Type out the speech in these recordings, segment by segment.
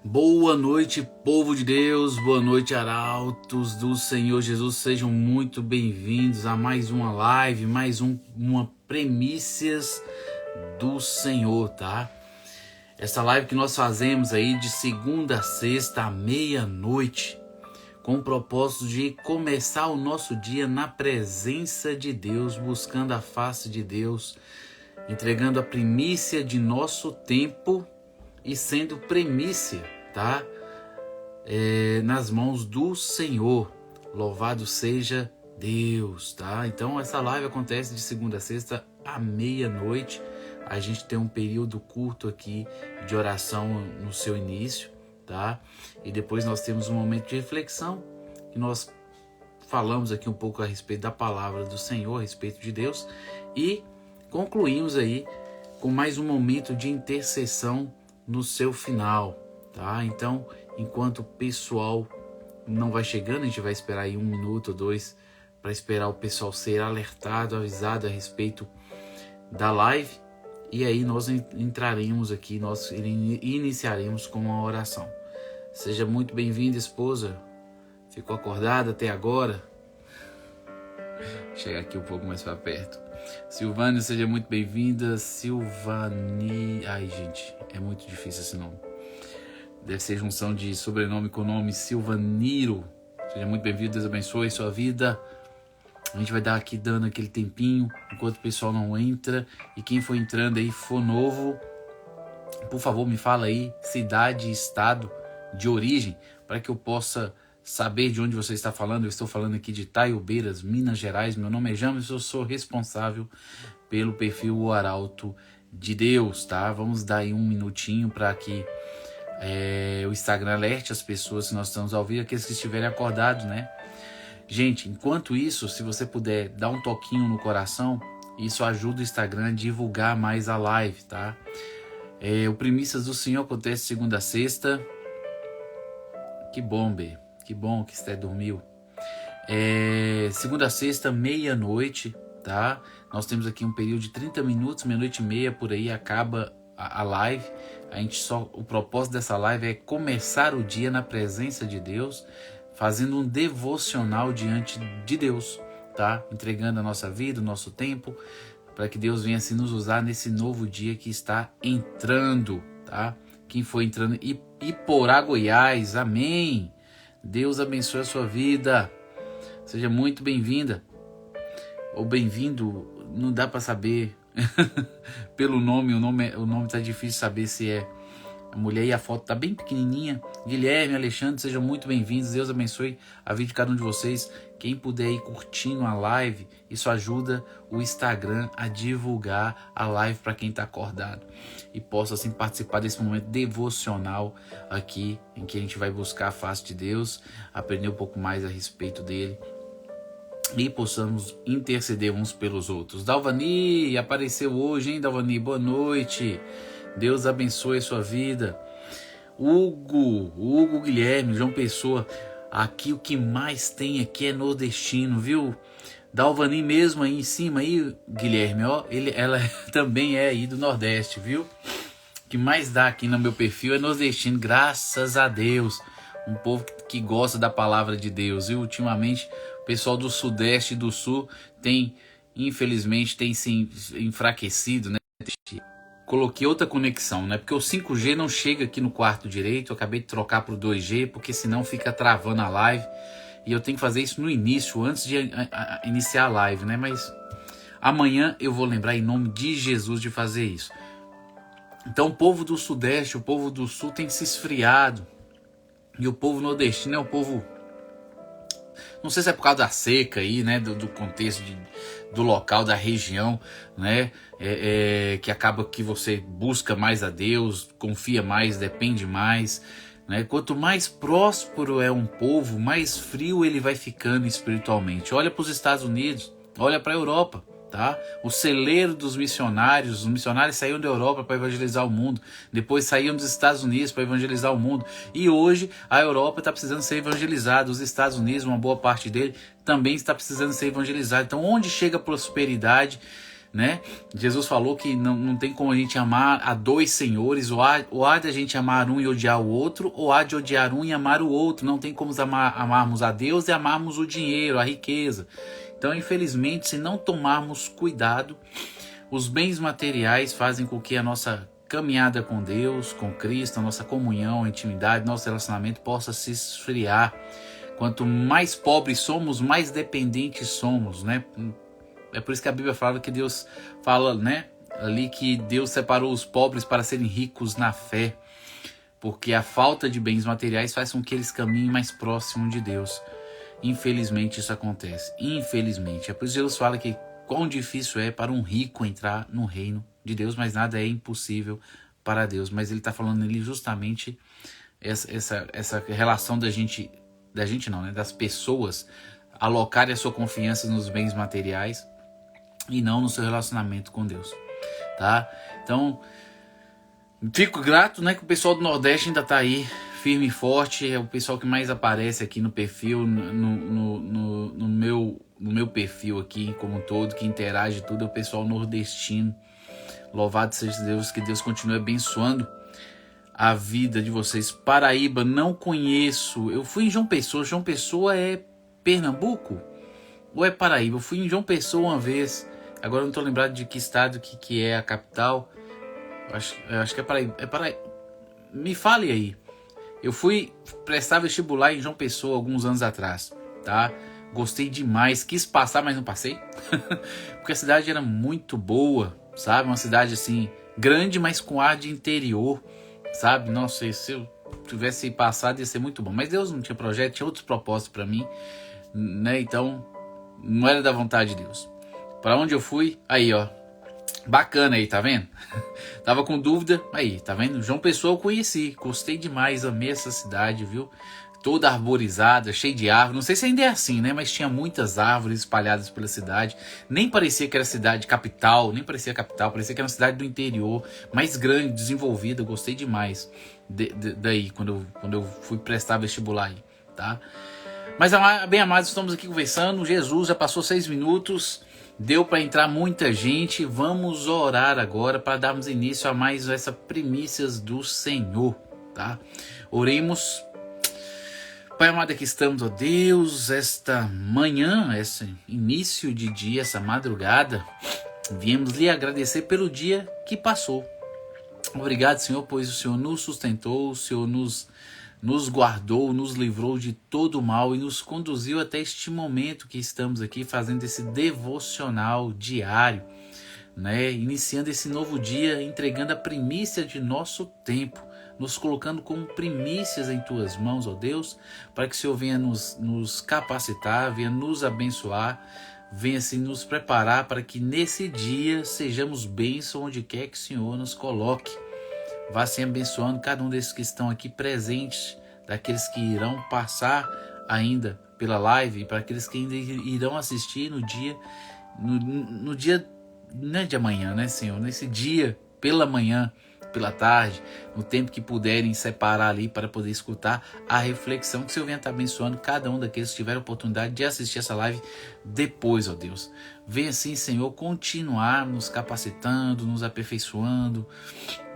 Boa noite, povo de Deus, boa noite, arautos do Senhor Jesus, sejam muito bem-vindos a mais uma live, uma Primícias do Senhor, tá? Essa live que nós fazemos aí de segunda a sexta à meia-noite, com o propósito de começar o nosso dia na presença de Deus, buscando a face de Deus, entregando a primícia de nosso tempo e sendo primícia, tá? Nas mãos do Senhor. Louvado seja Deus, tá? Então essa live acontece de segunda a sexta à meia-noite. A gente tem um período curto aqui de oração no seu início, tá? E depois nós temos um momento de reflexão que nós falamos aqui um pouco a respeito da palavra do Senhor, a respeito de Deus, e concluímos aí com mais um momento de intercessão no seu final, tá? Então, enquanto o pessoal não vai chegando, a gente vai esperar aí 1 minuto ou 2 para esperar o pessoal ser alertado, avisado a respeito da live, e aí nós entraremos aqui, nós iniciaremos com uma oração. Seja muito bem-vinda, esposa. Ficou acordada até agora? Chegar aqui um pouco mais para perto. Silvânia, seja muito bem-vinda. Silvani... Ai, gente, é muito difícil esse nome. Deve ser junção de sobrenome com nome. Silvaniro. Seja muito bem-vindo, Deus abençoe sua vida. A gente vai dar aqui, dando aquele tempinho, enquanto o pessoal não entra. E quem for entrando aí, for novo, por favor, me fala aí, cidade e estado de origem, para que eu possa saber de onde você está falando. Eu estou falando aqui de Itaiobeiras, Minas Gerais. Meu nome é James, eu sou responsável pelo perfil O Arauto de Deus, tá? Vamos dar aí 1 minutinho para que o Instagram alerte as pessoas que nós estamos ao vivo, aqueles que estiverem acordados, né? Gente, enquanto isso, se você puder dar um toquinho no coração, isso ajuda o Instagram a divulgar mais a live, tá? O Primícias do Senhor acontece segunda a sexta. Que bom, Bê. Que bom que você dormiu. Segunda a sexta, meia-noite, tá? Nós temos aqui um período de 30 minutos, meia-noite e meia, por aí acaba a live. O propósito dessa live é começar o dia na presença de Deus, fazendo um devocional diante de Deus, tá? Entregando a nossa vida, o nosso tempo, para que Deus venha assim nos usar nesse novo dia que está entrando, tá? Quem for entrando, Iporá, Goiás, amém! Deus abençoe a sua vida. Seja muito bem-vinda. Ou bem-vindo, não dá para saber pelo nome. O nome tá difícil saber se é a mulher, e a foto tá bem pequenininha. Guilherme, Alexandre, sejam muito bem-vindos. Deus abençoe a vida de cada um de vocês. Quem puder ir curtindo a live, isso ajuda o Instagram a divulgar a live para quem está acordado e possa assim participar desse momento devocional aqui, em que a gente vai buscar a face de Deus, aprender um pouco mais a respeito dele e possamos interceder uns pelos outros. Dalvani apareceu hoje, hein, Dalvani? Boa noite. Deus abençoe a sua vida. Hugo Guilherme, João Pessoa. Aqui o que mais tem aqui é nordestino, viu? Dalvani mesmo aí em cima aí, Guilherme, ó, ela também é aí do Nordeste, viu? O que mais dá aqui no meu perfil é nordestino, graças a Deus. Um povo que gosta da palavra de Deus, viu? Ultimamente, o pessoal do Sudeste e do Sul infelizmente, tem se enfraquecido, né? Coloquei outra conexão, né? Porque o 5G não chega aqui no quarto direito. Eu acabei de trocar para o 2G, porque senão fica travando a live. E eu tenho que fazer isso no início, antes de iniciar a live, né? Mas amanhã eu vou lembrar em nome de Jesus de fazer isso. Então o povo do Sudeste, o povo do Sul tem se esfriado. E o povo nordestino é o povo... Não sei se é por causa da seca aí, né? Do contexto do local, da região, né? Que acaba que você busca mais a Deus, confia mais, depende mais, né? Quanto mais próspero é um povo, mais frio ele vai ficando espiritualmente. Olha para os Estados Unidos, olha para a Europa, tá? O celeiro dos missionários, os missionários saíram da Europa para evangelizar o mundo, depois saíram dos Estados Unidos para evangelizar o mundo, e hoje a Europa está precisando ser evangelizada, os Estados Unidos, uma boa parte dele, também está precisando ser evangelizado. Então onde chega a prosperidade, né? Jesus falou que não tem como a gente amar a dois senhores, ou há de a gente amar um e odiar o outro, ou há de odiar um e amar o outro. Não tem como amarmos a Deus e amarmos o dinheiro, a riqueza. Então, infelizmente, se não tomarmos cuidado, os bens materiais fazem com que a nossa caminhada com Deus, com Cristo, a nossa comunhão, a intimidade, nosso relacionamento possa se esfriar. Quanto mais pobres somos, mais dependentes somos, né? É por isso que a Bíblia fala que Deus fala, né, ali que Deus separou os pobres para serem ricos na fé, porque a falta de bens materiais faz com que eles caminhem mais próximo de Deus. Infelizmente isso acontece, infelizmente. É por isso que Deus fala que quão difícil é para um rico entrar no reino de Deus, mas nada é impossível para Deus. Mas ele está falando ali justamente essa relação das pessoas alocarem a sua confiança nos bens materiais e não no seu relacionamento com Deus, tá? Então, fico grato, né, que o pessoal do Nordeste ainda tá aí, firme e forte. É o pessoal que mais aparece aqui no perfil, no meu perfil aqui como um todo, que interage tudo, é o pessoal nordestino. Louvado seja Deus, que Deus continue abençoando a vida de vocês. Paraíba, não conheço. Eu fui em João Pessoa. João Pessoa é Pernambuco? Ou é Paraíba? Eu fui em João Pessoa uma vez. Agora eu não estou lembrado de que estado que é a capital. Eu acho que é Paraíba. Me fale aí. Eu fui prestar vestibular em João Pessoa alguns anos atrás, tá? Gostei demais. Quis passar, mas não passei. Porque a cidade era muito boa, sabe? Uma cidade assim, grande, mas com ar de interior, sabe? Nossa, se eu tivesse passado ia ser muito bom. Mas Deus não tinha projeto, tinha outros propósitos para mim, né? Então, não era da vontade de Deus. Para onde eu fui? Aí, ó. Bacana aí, tá vendo? Tava com dúvida, aí, tá vendo? João Pessoa eu conheci, gostei demais, amei essa cidade, viu? Toda arborizada, cheia de árvores. Não sei se ainda é assim, né? Mas tinha muitas árvores espalhadas pela cidade. Nem parecia que era cidade capital, parecia que era uma cidade do interior, mais grande, desenvolvida. Gostei demais daí, quando eu fui prestar vestibular aí, tá? Mas, bem amados, estamos aqui conversando. Jesus já passou 6 minutos. Deu para entrar muita gente. Vamos orar agora para darmos início a mais essa primícias do Senhor, tá? Oremos. Pai amado, aqui estamos, ó Deus, esta manhã, esse início de dia, essa madrugada, viemos lhe agradecer pelo dia que passou. Obrigado, Senhor, pois o Senhor nos sustentou, o Senhor nos guardou, nos livrou de todo o mal e nos conduziu até este momento que estamos aqui fazendo esse devocional diário, né? Iniciando esse novo dia, entregando a primícia de nosso tempo, nos colocando como primícias em Tuas mãos, ó Deus, para que o Senhor venha nos capacitar, venha nos abençoar, venha assim nos preparar para que nesse dia sejamos bênção onde quer que o Senhor nos coloque. Vá assim abençoando cada um desses que estão aqui presentes, daqueles que irão passar ainda pela live, e para aqueles que ainda irão assistir no dia, no dia, não é de amanhã, né, Senhor? Nesse dia, pela manhã, pela tarde, no tempo que puderem separar ali para poder escutar a reflexão, que o Senhor venha estar abençoando cada um daqueles que tiveram a oportunidade de assistir essa live depois, ó Deus. Venha assim, Senhor, continuar nos capacitando, nos aperfeiçoando,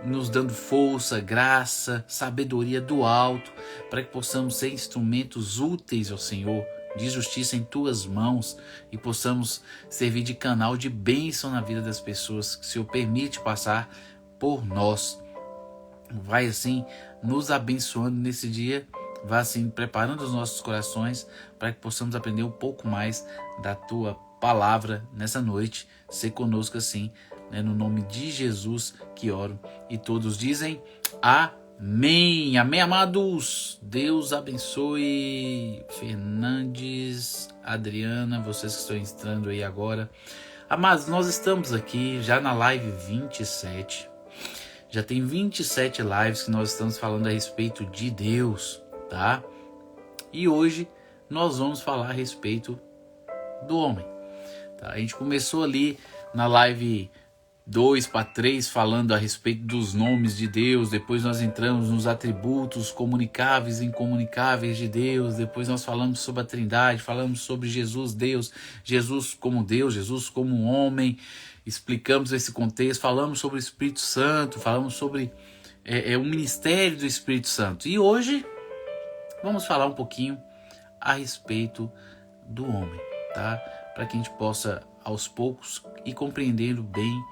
nos dando força, graça, sabedoria do alto, para que possamos ser instrumentos úteis ao Senhor, de justiça em Tuas mãos, e possamos servir de canal de bênção na vida das pessoas que o Senhor permite passar por nós. Vai assim nos abençoando nesse dia, vai assim preparando os nossos corações para que possamos aprender um pouco mais da Tua palavra nessa noite. Ser conosco assim, né? No nome de Jesus que oro, e todos dizem amém. Amém, amados. Deus abençoe. Fernandes, Adriana, vocês que estão entrando aí agora. Amados, nós estamos aqui já na live 27. Já tem 27 lives que nós estamos falando a respeito de Deus, tá? E hoje nós vamos falar a respeito do homem, tá? A gente começou ali na live 2 para 3 falando a respeito dos nomes de Deus. Depois nós entramos nos atributos comunicáveis e incomunicáveis de Deus. Depois nós falamos sobre a Trindade, falamos sobre Jesus, Deus como homem. explicamos esse contexto, falamos sobre o Espírito Santo, falamos sobre o ministério do Espírito Santo. E hoje vamos falar um pouquinho a respeito do homem, tá? Para que a gente possa, aos poucos, ir compreendendo bem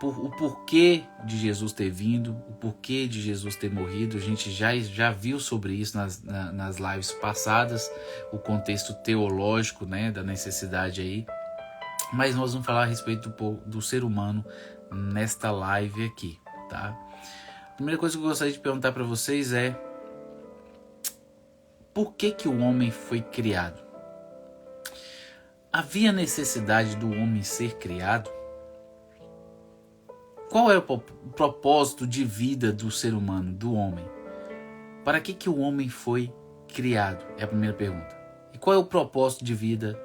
o porquê de Jesus ter vindo, o porquê de Jesus ter morrido. A gente já viu sobre isso nas lives passadas, o contexto teológico, né, da necessidade aí. Mas nós vamos falar a respeito do ser humano nesta live aqui, tá? A primeira coisa que eu gostaria de perguntar para vocês é: por que o homem foi criado? Havia necessidade do homem ser criado? Qual é o propósito de vida do ser humano, do homem? Para que o homem foi criado? É a primeira pergunta. E qual é o propósito de vida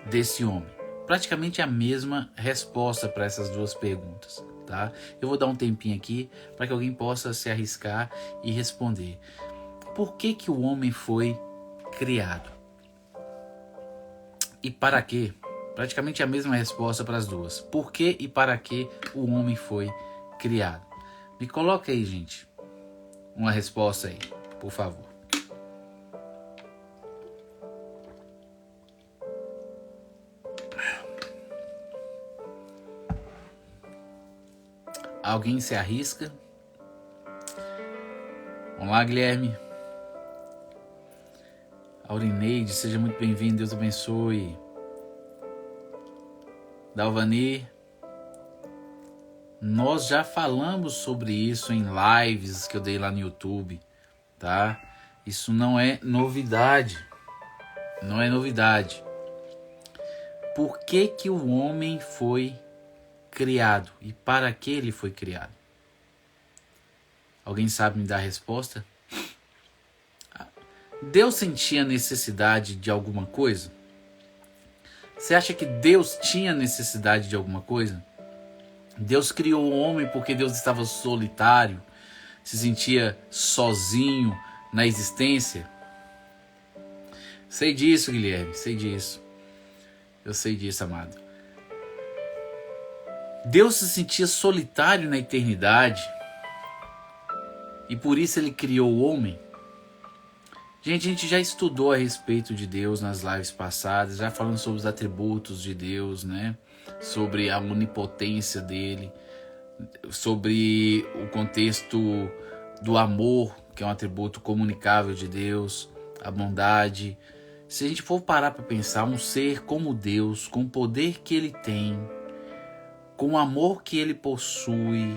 desse homem? Praticamente a mesma resposta para essas duas perguntas, tá? Eu vou dar um tempinho aqui para que alguém possa se arriscar e responder. Por que o homem foi criado? E para quê? Praticamente a mesma resposta para as duas. Por que e para que o homem foi criado? Me coloca aí, gente, uma resposta aí, por favor. Alguém se arrisca? Vamos lá, Guilherme. Aurineide, seja muito bem-vindo, Deus abençoe. Dalvani, nós já falamos sobre isso em lives que eu dei lá no YouTube, tá? Isso não é novidade, não é novidade. Por que o homem foi criado e para que ele foi criado? Alguém sabe me dar a resposta? Deus sentia necessidade de alguma coisa? Você acha que Deus tinha necessidade de alguma coisa? Deus criou o homem porque Deus estava solitário, se sentia sozinho na existência? Sei disso, Guilherme, sei disso. Eu sei disso, amado. Deus se sentia solitário na eternidade e por isso ele criou o homem? Gente, a gente já estudou a respeito de Deus nas lives passadas, já falando sobre os atributos de Deus, né? Sobre a onipotência dele, sobre o contexto do amor, que é um atributo comunicável de Deus, a bondade. Se a gente for parar para pensar, um ser como Deus, com o poder que ele tem, com o amor que ele possui,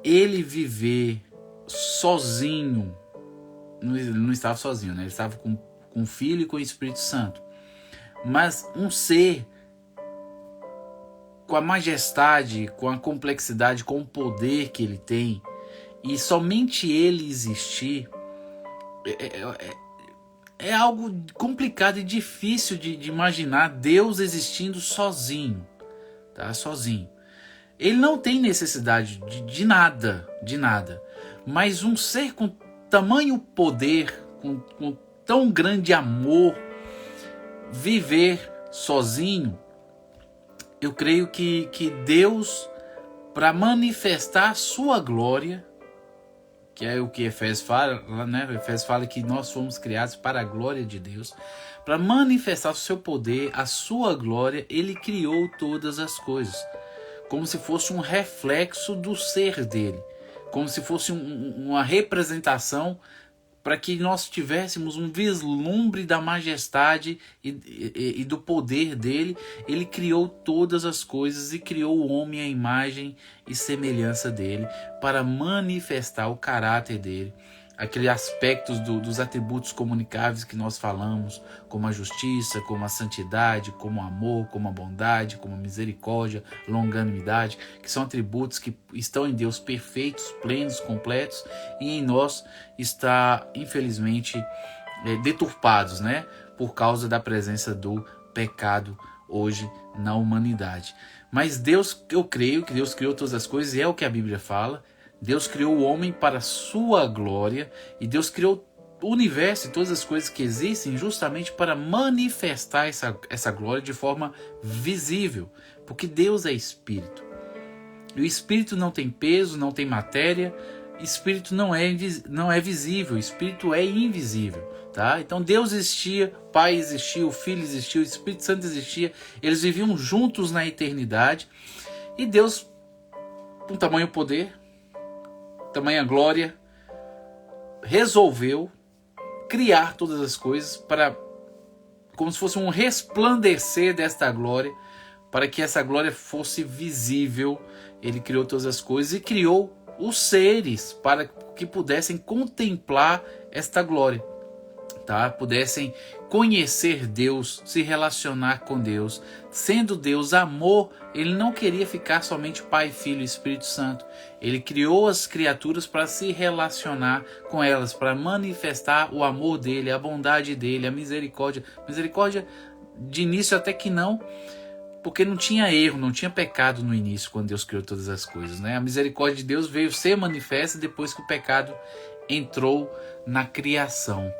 ele viver sozinho, não estava sozinho, né? Ele estava com o Filho e com o Espírito Santo. Mas um ser com a majestade, com a complexidade, com o poder que ele tem, e somente ele existir, é algo complicado e difícil de imaginar Deus existindo sozinho, tá? Sozinho. Ele não tem necessidade de nada, mas um ser com tamanho poder, com tão grande amor, viver sozinho, eu creio que Deus, para manifestar a sua glória, que é o que Efésios fala, né? Efésios fala que nós fomos criados para a glória de Deus, para manifestar o seu poder, a sua glória, ele criou todas as coisas, como se fosse um reflexo do ser dele, como se fosse uma representação para que nós tivéssemos um vislumbre da majestade e do poder dele. Ele criou todas as coisas e criou o homem à imagem e semelhança dele para manifestar o caráter dele, aqueles aspectos dos atributos comunicáveis que nós falamos, como a justiça, como a santidade, como o amor, como a bondade, como a misericórdia, longanimidade, que são atributos que estão em Deus perfeitos, plenos, completos, e em nós está, infelizmente, deturpados, né? Por causa da presença do pecado hoje na humanidade. Mas Deus, eu creio que Deus criou todas as coisas, e é o que a Bíblia fala. Deus criou o homem para a sua glória, e Deus criou o universo e todas as coisas que existem justamente para manifestar essa glória de forma visível. porque Deus é espírito. E o espírito não tem peso, não tem matéria, espírito não é visível, espírito é invisível, tá? Então Deus existia, o Pai existia, o Filho existia, o Espírito Santo existia, eles viviam juntos na eternidade, e Deus, com tamanho poder, tamanha glória, resolveu criar todas as coisas para, como se fosse um resplandecer desta glória, para que essa glória fosse visível. Ele criou todas as coisas e criou os seres para que pudessem contemplar esta glória, tá? Pudessem conhecer Deus, se relacionar com Deus. Sendo Deus amor, ele não queria ficar somente Pai, Filho e Espírito Santo. Ele criou as criaturas para se relacionar com elas, para manifestar o amor dele, a bondade dele, a misericórdia. Misericórdia de início até que não, porque não tinha erro, não tinha pecado no início, quando Deus criou todas as coisas, né? A misericórdia de Deus veio ser manifesta depois que o pecado entrou na criação.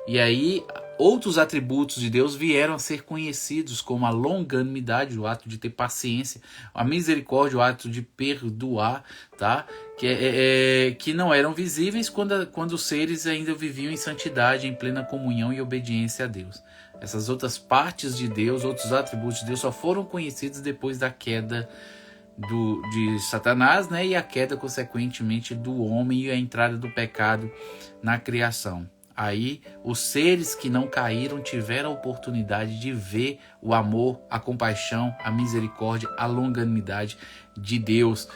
E aí outros atributos de Deus vieram a ser conhecidos, como a longanimidade, o ato de ter paciência, a misericórdia, o ato de perdoar, tá? Que não eram visíveis quando os seres ainda viviam em santidade, em plena comunhão e obediência a Deus. Essas outras partes de Deus, outros atributos de Deus só foram conhecidos depois da queda de Satanás, né? E a queda, consequentemente, do homem e a entrada do pecado na criação. Aí os seres que não caíram tiveram a oportunidade de ver o amor, a compaixão, a misericórdia, a longanimidade de Deus.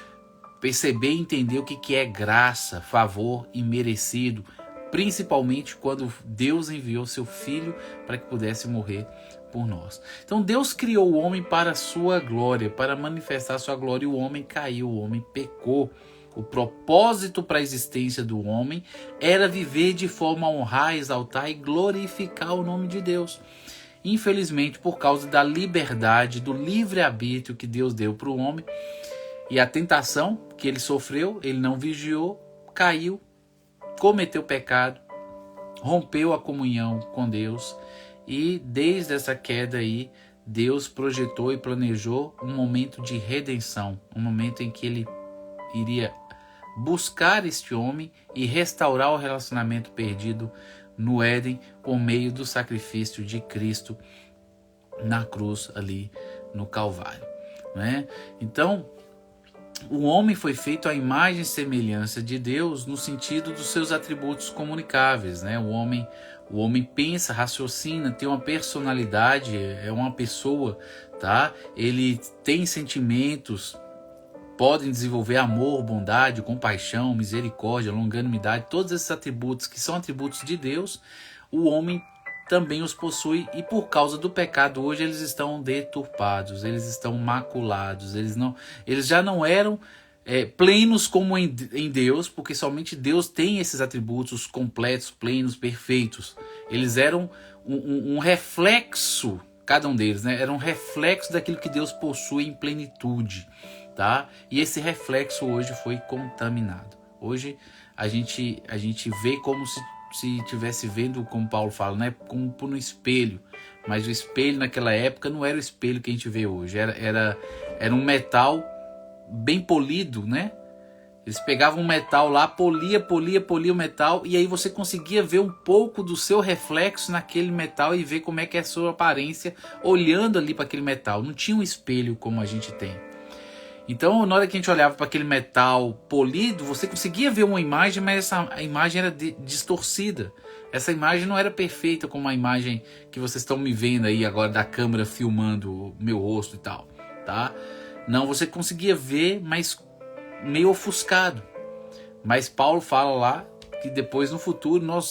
Perceber e entender o que é graça, favor e merecido. Principalmente quando Deus enviou seu Filho para que pudesse morrer por nós. Então Deus criou o homem para a sua glória, para manifestar a sua glória, e o homem caiu, o homem pecou. O propósito para a existência do homem era viver de forma a honrar, exaltar e glorificar o nome de Deus. Infelizmente, por causa da liberdade, do livre-arbítrio que Deus deu para o homem, e a tentação que ele sofreu, ele não vigiou, caiu, cometeu pecado, rompeu a comunhão com Deus, e desde essa queda aí, Deus projetou e planejou um momento de redenção, um momento em que ele iria buscar este homem e restaurar o relacionamento perdido no Éden por meio do sacrifício de Cristo na cruz ali no Calvário, né? Então, o homem foi feito à imagem e semelhança de Deus no sentido dos seus atributos comunicáveis, né? O homem pensa, raciocina, tem uma personalidade, é uma pessoa, tá? Ele tem sentimentos, podem desenvolver amor, bondade, compaixão, misericórdia, longanimidade, todos esses atributos que são atributos de Deus, o homem também os possui, e por causa do pecado hoje eles estão deturpados, eles estão maculados, eles já não eram plenos como em Deus, porque somente Deus tem esses atributos completos, plenos, perfeitos. Eles eram um reflexo, cada um deles, né? Era um reflexo daquilo que Deus possui em plenitude, tá? E esse reflexo hoje foi contaminado. Hoje a gente vê como se estivesse vendo, como Paulo fala, né? Como por um espelho. Mas o espelho naquela época não era o espelho que a gente vê hoje. Era um metal bem polido, né? Eles pegavam um metal lá, polia o metal, e aí você conseguia ver um pouco do seu reflexo naquele metal e ver como é que é a sua aparência olhando ali para aquele metal. Não tinha um espelho como a gente tem. Então, na hora que a gente olhava para aquele metal polido, você conseguia ver uma imagem, mas a imagem era distorcida. Essa imagem não era perfeita como a imagem que vocês estão me vendo aí agora da câmera filmando o meu rosto e tal, tá? Não, você conseguia ver, mas meio ofuscado. Mas Paulo fala lá que depois no futuro nós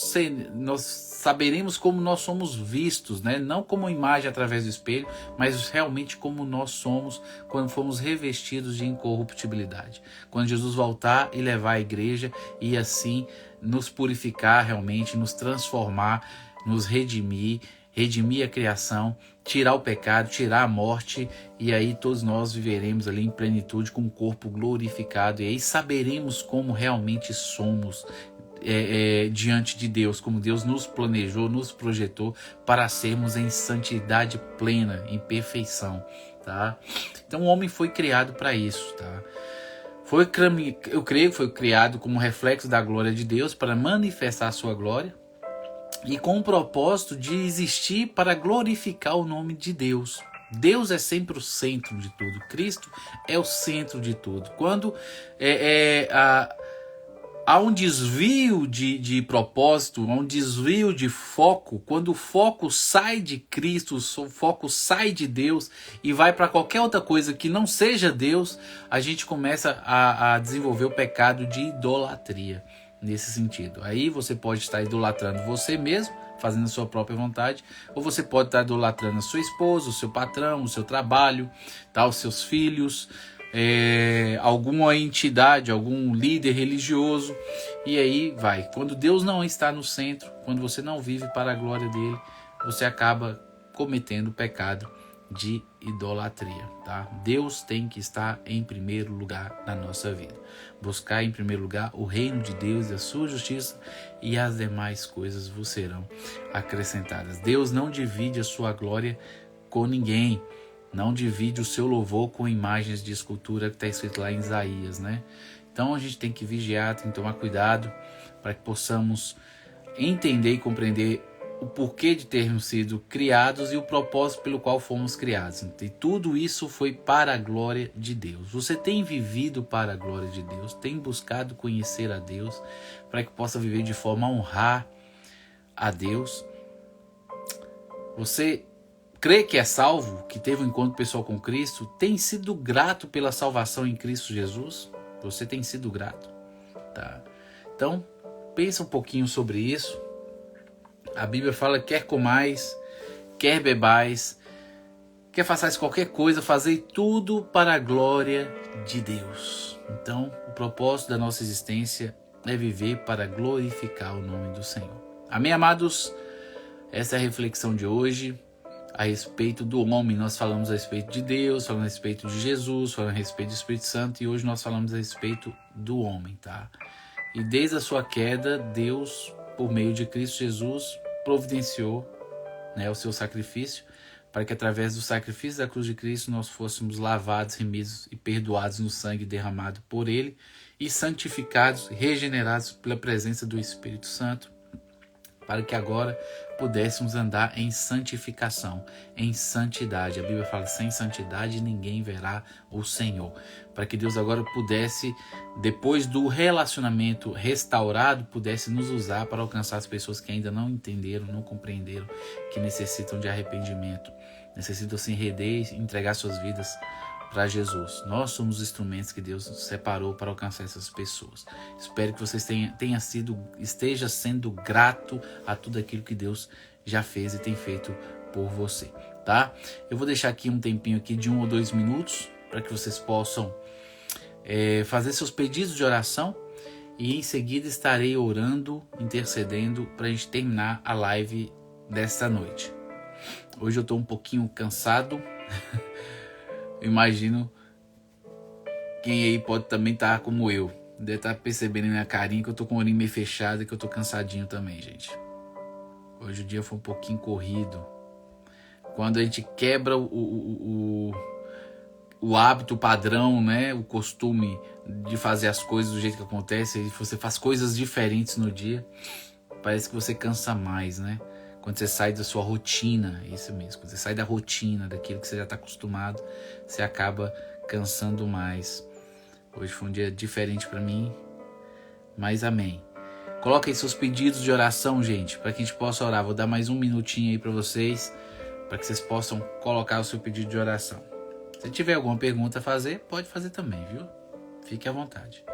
saberemos como nós somos vistos, né? Não como imagem através do espelho, mas realmente como nós somos quando fomos revestidos de incorruptibilidade. Quando Jesus voltar e levar a igreja e assim nos purificar realmente, nos transformar, nos redimir a criação, tirar o pecado, tirar a morte, e aí todos nós viveremos ali em plenitude com o corpo glorificado, e aí saberemos como realmente somos diante de Deus, como Deus nos planejou, nos projetou para sermos em santidade plena, em perfeição, tá? Então o homem foi criado para isso, tá? Eu creio que foi criado como reflexo da glória de Deus para manifestar a sua glória e com o propósito de existir para glorificar o nome de Deus. Deus é sempre o centro de tudo. Cristo é o centro de tudo. Quando há um desvio de propósito, há um desvio de foco, quando o foco sai de Cristo, o foco sai de Deus e vai para qualquer outra coisa que não seja Deus, a gente começa a desenvolver o pecado de idolatria nesse sentido. Aí você pode estar idolatrando você mesmo, fazendo a sua própria vontade, ou você pode estar idolatrando a sua esposa, o seu patrão, o seu trabalho, tá? Os seus filhos, alguma entidade, algum líder religioso, e aí vai. Quando Deus não está no centro, quando você não vive para a glória dele, você acaba cometendo o pecado de idolatria, tá? Deus tem que estar em primeiro lugar na nossa vida. Buscar em primeiro lugar o reino de Deus e a sua justiça, e as demais coisas vos serão acrescentadas. Deus não divide a sua glória com ninguém. Não divide o seu louvor com imagens de escultura, que está escrito lá em Isaías, né? Então a gente tem que vigiar, tem que tomar cuidado para que possamos entender e compreender o porquê de termos sido criados e o propósito pelo qual fomos criados. E tudo isso foi para a glória de Deus. Você tem vivido para a glória de Deus, tem buscado conhecer a Deus para que possa viver de forma a honrar a Deus. Você crê que é salvo, que teve um encontro pessoal com Cristo, tem sido grato pela salvação em Cristo Jesus? Você tem sido grato? Tá? Então, pensa um pouquinho sobre isso. A Bíblia fala: quer comais, quer bebais, quer façais qualquer coisa, fazei tudo para a glória de Deus. Então, o propósito da nossa existência é viver para glorificar o nome do Senhor. Amém, amados? Essa é a reflexão de hoje a respeito do homem. Nós falamos a respeito de Deus, falamos a respeito de Jesus, falamos a respeito do Espírito Santo, e hoje nós falamos a respeito do homem, tá? E desde a sua queda, Deus, por meio de Cristo Jesus, providenciou, né, o seu sacrifício, para que através do sacrifício da cruz de Cristo nós fôssemos lavados, remidos e perdoados no sangue derramado por Ele, e santificados, regenerados pela presença do Espírito Santo, para que agora pudéssemos andar em santificação, em santidade. A Bíblia fala: sem santidade ninguém verá o Senhor. Para que Deus agora pudesse, depois do relacionamento restaurado, pudesse nos usar para alcançar as pessoas que ainda não entenderam, não compreenderam, que necessitam de arrependimento, necessitam se render e entregar suas vidas para Jesus. Nós somos instrumentos que Deus separou para alcançar essas pessoas. Espero que vocês esteja sendo grato a tudo aquilo que Deus já fez e tem feito por você, tá? Eu vou deixar aqui um tempinho aqui de 1 ou 2 minutos para que vocês possam fazer seus pedidos de oração, e em seguida estarei orando, intercedendo para a gente terminar a live desta noite. Hoje eu estou um pouquinho cansado. Eu imagino quem aí pode também estar como eu. Deve estar percebendo na minha carinha que eu tô com o olhinho meio fechado e que eu tô cansadinho também, gente. Hoje o dia foi um pouquinho corrido. Quando a gente quebra o hábito, o padrão, né? O costume de fazer as coisas do jeito que acontece, e você faz coisas diferentes no dia, parece que você cansa mais, né? Quando você sai da sua rotina, isso mesmo, quando você sai da rotina, daquilo que você já está acostumado, você acaba cansando mais. Hoje foi um dia diferente para mim, mas amém. Coloca aí seus pedidos de oração, gente, para que a gente possa orar. Vou dar mais 1 minutinho aí para vocês, para que vocês possam colocar o seu pedido de oração. Se tiver alguma pergunta a fazer, pode fazer também, viu? Fique à vontade.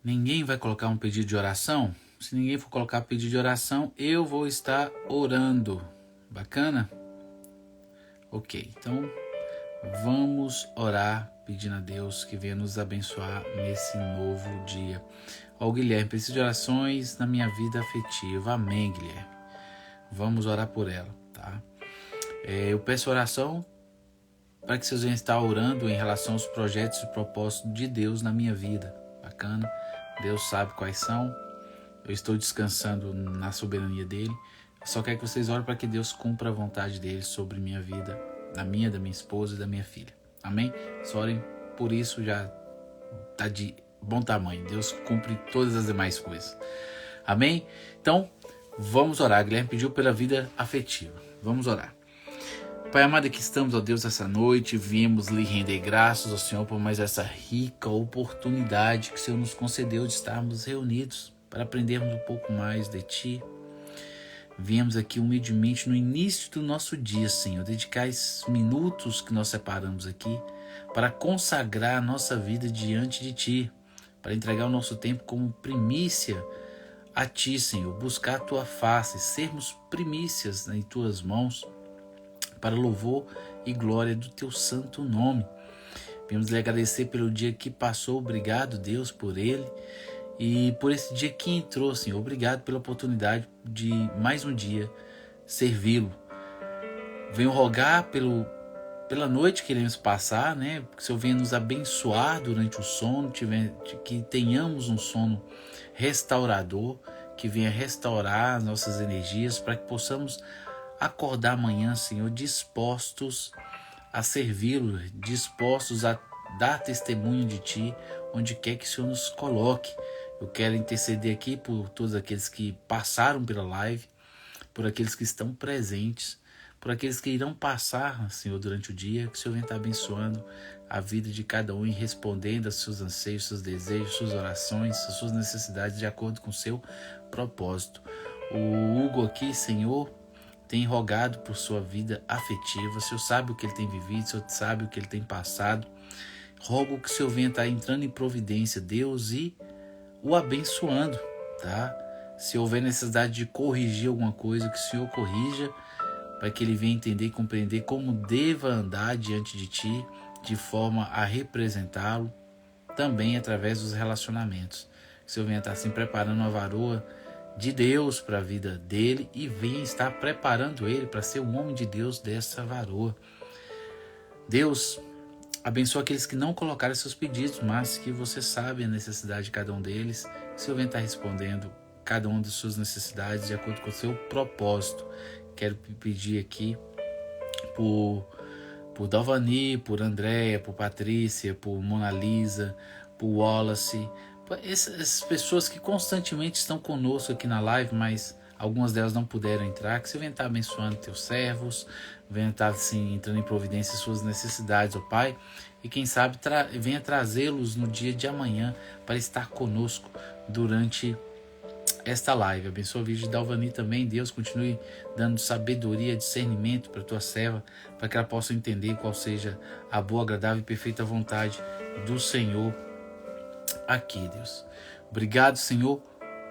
Ninguém vai colocar um pedido de oração? Se ninguém for colocar pedido de oração, eu vou estar orando. Bacana? Ok, então vamos orar pedindo a Deus que venha nos abençoar nesse novo dia. Ó, Guilherme, preciso de orações na minha vida afetiva. Amém, Guilherme. Vamos orar por ela, tá? Eu peço oração para que vocês venham estar orando em relação aos projetos e propósitos de Deus na minha vida. Bacana? Deus sabe quais são. Eu estou descansando na soberania dele. Eu só quero que vocês orem para que Deus cumpra a vontade dele sobre minha vida, da minha esposa e da minha filha. Amém? Só orem por isso, já está de bom tamanho. Deus cumpre todas as demais coisas. Amém? Então, vamos orar. Guilherme pediu pela vida afetiva. Vamos orar. Pai amado, aqui estamos, ó Deus, essa noite. Viemos lhe render graças ao Senhor por mais essa rica oportunidade que o Senhor nos concedeu de estarmos reunidos para aprendermos um pouco mais de Ti. Viemos aqui humildemente no início do nosso dia, Senhor, dedicar esses minutos que nós separamos aqui para consagrar a nossa vida diante de Ti, para entregar o nosso tempo como primícia a Ti, Senhor, buscar a Tua face, sermos primícias em Tuas mãos, para louvor e glória do Teu santo nome. Viemos lhe agradecer pelo dia que passou, obrigado, Deus, por ele, e por esse dia que entrou, Senhor, obrigado pela oportunidade de mais um dia servi-lo. Venho rogar pela noite que iremos passar, né? Que o Senhor venha nos abençoar durante o sono, que tenhamos um sono restaurador, que venha restaurar as nossas energias, para que possamos acordar amanhã, Senhor, dispostos a servi-lo, dispostos a dar testemunho de Ti, onde quer que o Senhor nos coloque. Eu quero interceder aqui por todos aqueles que passaram pela live, por aqueles que estão presentes, por aqueles que irão passar, Senhor, durante o dia, que o Senhor venha estar abençoando a vida de cada um e respondendo aos seus anseios, seus desejos, suas orações, as suas necessidades de acordo com o seu propósito. O Hugo aqui, Senhor, tem rogado por sua vida afetiva. O Senhor sabe o que ele tem vivido, o Senhor sabe o que ele tem passado. Rogo que o Senhor venha estar entrando em providência, Deus, e o abençoando, tá? Se houver necessidade de corrigir alguma coisa, que o Senhor corrija, para que ele venha entender e compreender como deva andar diante de Ti, de forma a representá-lo, também através dos relacionamentos. Que o Senhor venha estar assim preparando uma varoa de Deus para a vida dele e venha estar preparando ele para ser um homem de Deus dessa varoa. Deus, abençoa aqueles que não colocaram seus pedidos, mas que você sabe a necessidade de cada um deles. Que o Senhor venha estar respondendo cada uma das suas necessidades de acordo com o seu propósito. Quero pedir aqui por Dalvani, por Andréia, por Patrícia, por Mona Lisa, por Wallace, essas pessoas que constantemente estão conosco aqui na live, mas algumas delas não puderam entrar. Que você venha estar abençoando teus servos, venha estar assim, entrando em providência em suas necessidades, ó Pai, e quem sabe venha trazê-los no dia de amanhã para estar conosco durante esta live. Abençoa a vida de Dalvani também. Deus, continue dando sabedoria, discernimento para a tua serva, para que ela possa entender qual seja a boa, agradável e perfeita vontade do Senhor aqui, Deus. Obrigado, Senhor,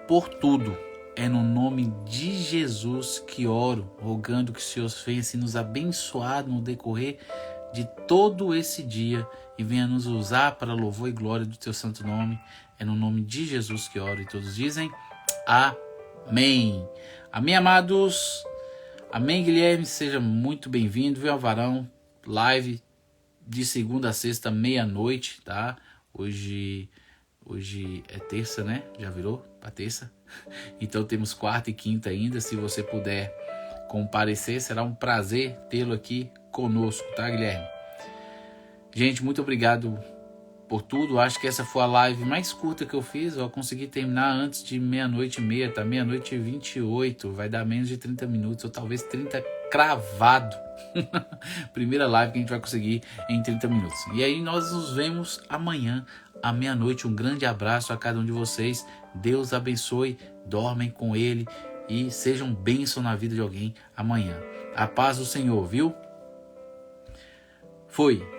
por tudo. É no nome de Jesus que oro, rogando que o Senhor venha se nos abençoar no decorrer de todo esse dia e venha nos usar para louvor e glória do teu santo nome. É no nome de Jesus que oro, e todos dizem amém. Amém, amados. Amém, Guilherme. Seja muito bem-vindo, viu, Varão? Live de segunda a sexta, meia-noite, tá? Hoje é terça, né? Já virou para terça? Então temos quarta e quinta ainda. Se você puder comparecer, será um prazer tê-lo aqui conosco, tá, Guilherme? Gente, muito obrigado por tudo. Acho que essa foi a live mais curta que eu fiz. Eu consegui terminar antes de 00:30, tá? 00:28. Vai dar menos de 30 minutos, ou talvez 30 cravado. Primeira live que a gente vai conseguir em 30 minutos. E aí nós nos vemos amanhã à 00:00. Um grande abraço a cada um de vocês. Deus abençoe. Dormem com Ele e sejam bênção na vida de alguém amanhã. A paz do Senhor, viu? Fui.